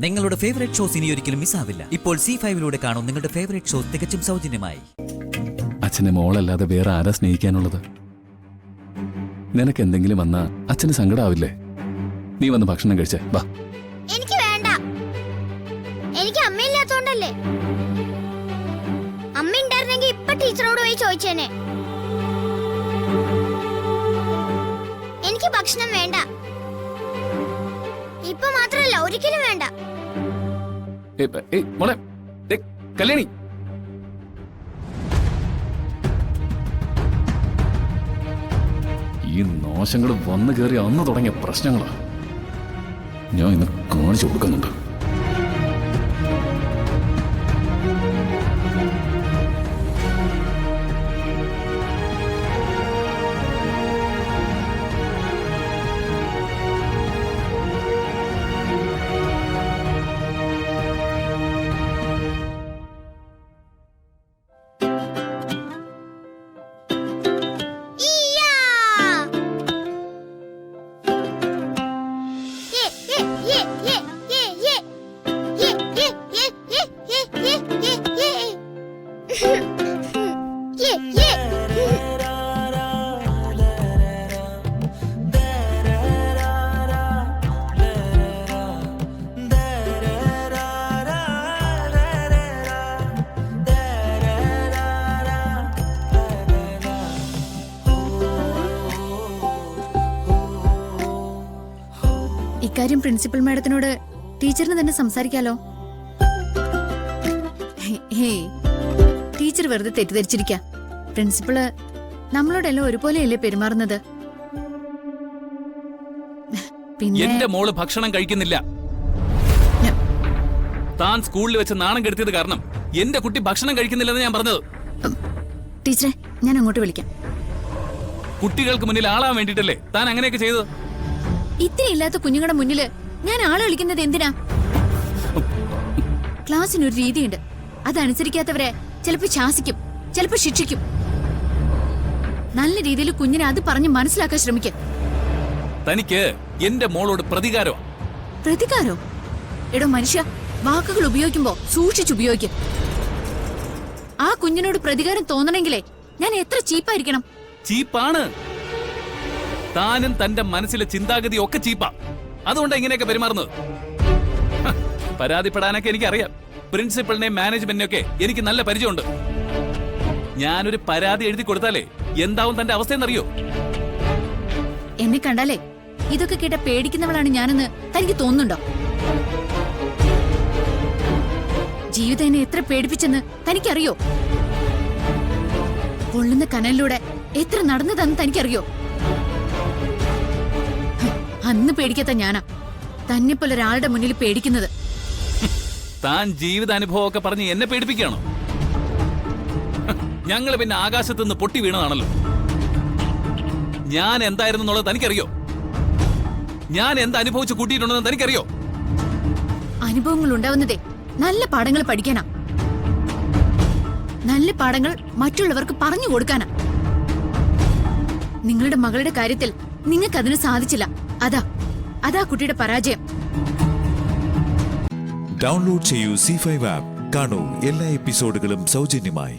നിങ്ങളുടെ favourite shows ഇനി ഒരിക്കലും മിസ്സാവില്ല. ഇപ്പോൾ C5-ലൂടെ കാണും നിങ്ങളുടെ ഫേവറേറ്റ് ഷോസ് തികച്ചും സൗജന്യമായി. അച്ഛനെ മോളല്ലാതെ വേറെ ആരാ സ്നേഹിക്കാനുള്ളത്? നിനക്ക് എന്തെങ്കിലും വന്നാ അച്ഛന് സങ്കടാവില്ലേ? നീ വന്ന് ഭക്ഷണം കഴിച്ചേ വാ. എനിക്ക് വേണ്ട. എനിക്ക് അമ്മയില്ലാത്തോണ്ടല്ലേ. അമ്മ ഉണ്ടായിരുന്നെങ്കിൽ ഇപ്പൊ ടീച്ചറോട് പോയി ചോദിച്ചേനെ. എനിക്ക് ഭക്ഷണം വേണ്ട. ഇപ്പൊ മാത്രല്ല, ഒരിക്കലും വേണ്ട. മോളെ കല്യാണി, ഈ നാശങ്ങൾ വന്നു കയറി അന്ന് തുടങ്ങിയ പ്രശ്നങ്ങളാ ഞാൻ ഇന്ന് കാണിച്ചു കൊടുക്കുന്നുണ്ട്. ഇക്കാര്യം പ്രിൻസിപ്പൽ മാഡത്തിനോട് ടീച്ചറിന് തന്നെ സംസാരിക്കാലോ. ടീച്ചർ വെറുതെ തെറ്റിദ്ധരിച്ചിരിക്കാം. പ്രിൻസിപ്പള് നമ്മളോടെല്ലാം ഒരുപോലെയല്ലേ പെരുമാറുന്നത്. പിന്നെ എന്റെ മോള് ഭക്ഷണം കഴിക്കുന്നില്ല. താൻ സ്കൂളിൽ വെച്ച് നാണം കെടുത്തിയത് കാരണം എന്റെ കുട്ടി ഭക്ഷണം കഴിക്കുന്നില്ലെന്ന് ഞാൻ പറഞ്ഞത്. ടീച്ചറെ, ഞാൻ അങ്ങോട്ട് വിളിക്കാം. കുട്ടികൾക്ക് മുന്നിൽ ആളാൻ വേണ്ടിട്ടല്ലേ താൻ അങ്ങനെയൊക്കെ ചെയ്തത്? ഇത്തിരി ഇല്ലാത്ത കുഞ്ഞുങ്ങളുടെ മുന്നില് ഞാൻ ആളെ വിളിക്കുന്നത് എന്തിനാ? ക്ലാസ്സിനൊരു രീതിയുണ്ട്. അതനുസരിക്കാത്തവരെ ചിലപ്പോ ശാസിക്കും, ചിലപ്പോ ശിക്ഷിക്കും. നല്ല രീതിയിൽ കുഞ്ഞിനെ അത് പറഞ്ഞ് മനസ്സിലാക്കാൻ ശ്രമിക്കും. തനിക്ക് എന്റെ മോളോട് പ്രതികാരോ? പ്രതികാരോ? എടോ മനുഷ്യ, വാക്കുകൾ ഉപയോഗിക്കുമ്പോ സൂക്ഷിച്ചുപയോഗിക്കും. ആ കുഞ്ഞിനോട് പ്രതികാരം തോന്നണെങ്കിലേ ഞാൻ എത്ര ചീപ്പായിരിക്കണം? ചീപ്പാണ്. താനും തന്റെ മനസ്സിലെ ചിന്താഗതി ഒക്കെ ചീപ്പാ. അതുകൊണ്ടാ ഇങ്ങനെയൊക്കെ പെരുമാറുന്നത്. പരാതിപ്പെടാനൊക്കെ എനിക്കറിയാം. പ്രിൻസിപ്പളിനെയും മാനേജ്മെന്റിനെയും ഒക്കെ എനിക്ക് നല്ല പരിചയമുണ്ട്. ഞാനൊരു പരാതി എഴുതി കൊടുത്താലേ എന്താവും തന്റെ അവസ്ഥയെന്നറിയോ? എന്നെ കണ്ടാലേ ഇതൊക്കെ കേട്ട പേടിക്കുന്നവളാണ് ഞാനെന്ന് തനിക്ക് തോന്നുന്നുണ്ടോ? ജീവിതം എന്നെ എത്ര പേടിപ്പിച്ചെന്ന് തനിക്കറിയോ? പൊള്ളുന്ന കനലിലൂടെ എത്ര നടന്നതെന്ന് തനിക്കറിയോ? അന്ന് പേടിക്കാത്ത ഞാനാ തന്നെ പോലെ ഒരാളുടെ മുന്നിൽ പേടിക്കുന്നത്. താൻ ജീവിതാനുഭവം ഒക്കെ പറഞ്ഞ് എന്നെ പേടിപ്പിക്കുകയാണോ? ഞങ്ങള് പിന്നെ ആകാശത്തുനിന്ന് പൊട്ടി വീണതാണല്ലോ. ഞാൻ എന്തായിരുന്നു എന്നുള്ളത് തനിക്കറിയോ? ഞാൻ എന്താ അനുഭവിച്ചു കൂട്ടിയിട്ടുണ്ടെന്ന് തനിക്കറിയോ? അനുഭവങ്ങൾ ഉണ്ടാവുന്നതേ നല്ല പാഠങ്ങൾ പഠിക്കാനാ. നല്ല പാഠങ്ങൾ മറ്റുള്ളവർക്ക് പറഞ്ഞു കൊടുക്കാനാ. നിങ്ങളുടെ മകളുടെ കാര്യത്തിൽ നിങ്ങൾക്കതിന് സാധിച്ചില്ല. അതാ കുട്ടിയുടെ പരാജയം. ഡൗൺലോഡ് ചെയ്യൂ C5 ആപ്പ്. കാണൂ എല്ലാ എപ്പിസോഡുകളും സൗജന്യമായി.